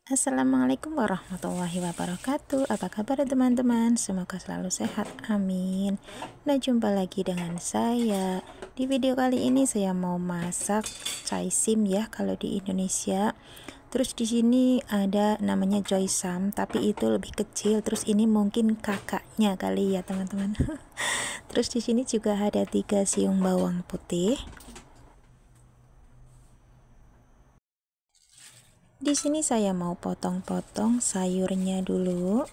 Assalamualaikum warahmatullahi wabarakatuh. Apa kabar teman-teman? Semoga selalu sehat, amin. Nah, jumpa lagi dengan saya. Di video kali ini saya mau masak cai sim ya kalau di Indonesia. Terus di sini ada namanya joy sam, tapi itu lebih kecil. Terus ini mungkin kakaknya kali ya teman-teman. Terus di sini juga ada 3 siung bawang putih. Di sini saya mau potong-potong sayurnya dulu.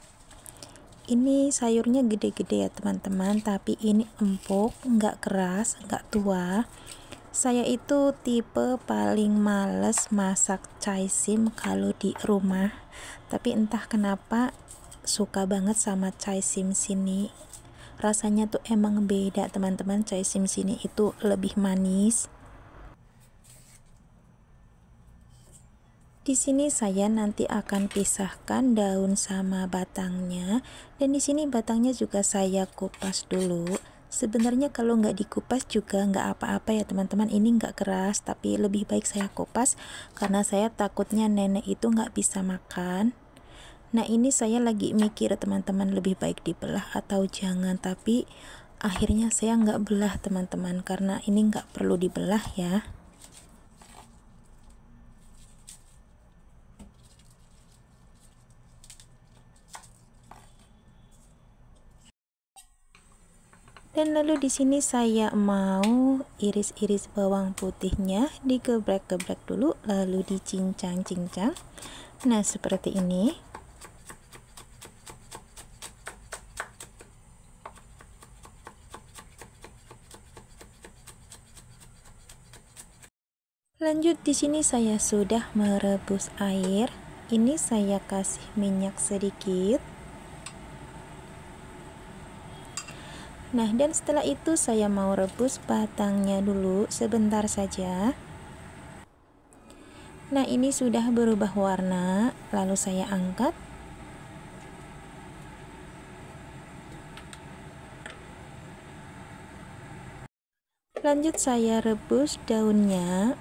Ini sayurnya gede-gede ya teman-teman, tapi ini empuk, nggak keras, nggak tua. Saya itu tipe paling males masak cai sim kalau di rumah, tapi entah kenapa suka banget sama cai sim sini. Rasanya tuh emang beda teman-teman. Cai sim sini itu lebih manis. Di sini saya nanti akan pisahkan daun sama batangnya, dan di sini batangnya juga saya kupas dulu. Sebenarnya kalau nggak dikupas juga nggak apa-apa ya teman-teman, ini nggak keras, tapi lebih baik saya kupas karena saya takutnya nenek itu nggak bisa makan. Nah, ini saya lagi mikir teman-teman, lebih baik dibelah atau jangan, tapi akhirnya saya nggak belah teman-teman karena ini nggak perlu dibelah ya. Dan lalu di sini saya mau iris-iris bawang putihnya, digebrek-gebrek dulu lalu dicincang-cincang. Nah, seperti ini. Lanjut di sini saya sudah merebus air. Ini saya kasih minyak sedikit. Nah, dan setelah itu saya mau rebus batangnya dulu sebentar saja. Nah, ini sudah berubah warna, lalu saya angkat. Lanjut saya rebus daunnya.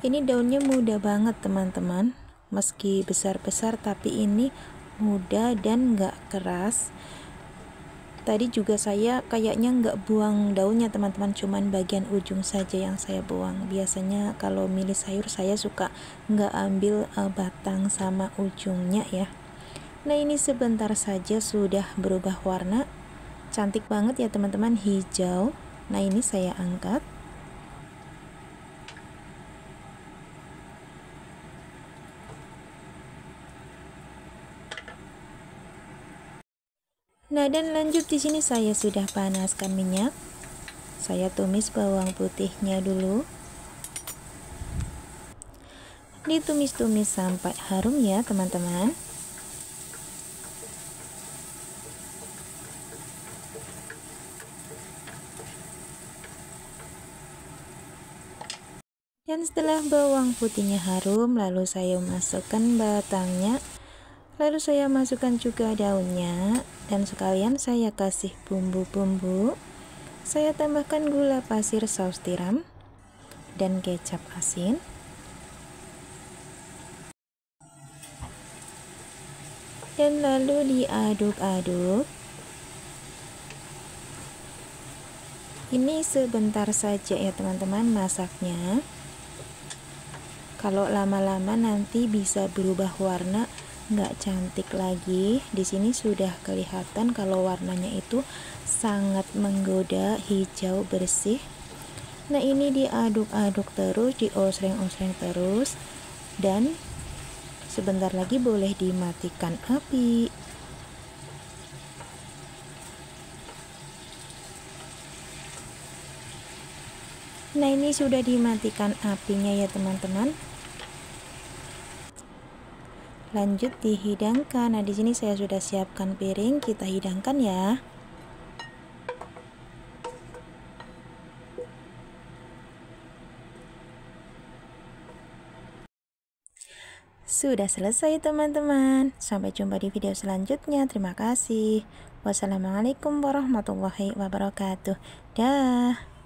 Ini daunnya muda banget teman-teman, meski besar-besar tapi ini muda dan nggak keras. Tadi juga saya kayaknya nggak buang daunnya teman-teman, cuman bagian ujung saja yang saya buang. Biasanya kalau milih sayur saya suka nggak ambil batang sama ujungnya ya. Nah, ini sebentar saja sudah berubah warna, cantik banget ya teman-teman, hijau. Nah, ini saya angkat. Nah, dan lanjut di sini saya sudah panaskan minyak. Saya tumis bawang putihnya dulu. Ditumis-tumis sampai harum ya, teman-teman. Dan setelah bawang putihnya harum, lalu saya masukkan batangnya. Lalu saya masukkan juga daunnya, dan sekalian saya kasih bumbu-bumbu. Saya tambahkan gula pasir, saus tiram, dan kecap asin. Dan lalu diaduk-aduk. Ini sebentar saja ya teman-teman masaknya. Kalau lama-lama nanti bisa berubah warna, nggak cantik lagi. Di sini sudah kelihatan kalau warnanya itu sangat menggoda, hijau bersih. Nah, ini diaduk-aduk terus, diosreng-osreng terus, dan sebentar lagi boleh dimatikan api. Nah, ini sudah dimatikan apinya ya teman-teman. Lanjut dihidangkan. Nah, di sini saya sudah siapkan piring, kita hidangkan ya. Sudah selesai teman-teman. Sampai jumpa di video selanjutnya. Terima kasih. Wassalamualaikum warahmatullahi wabarakatuh. Dah.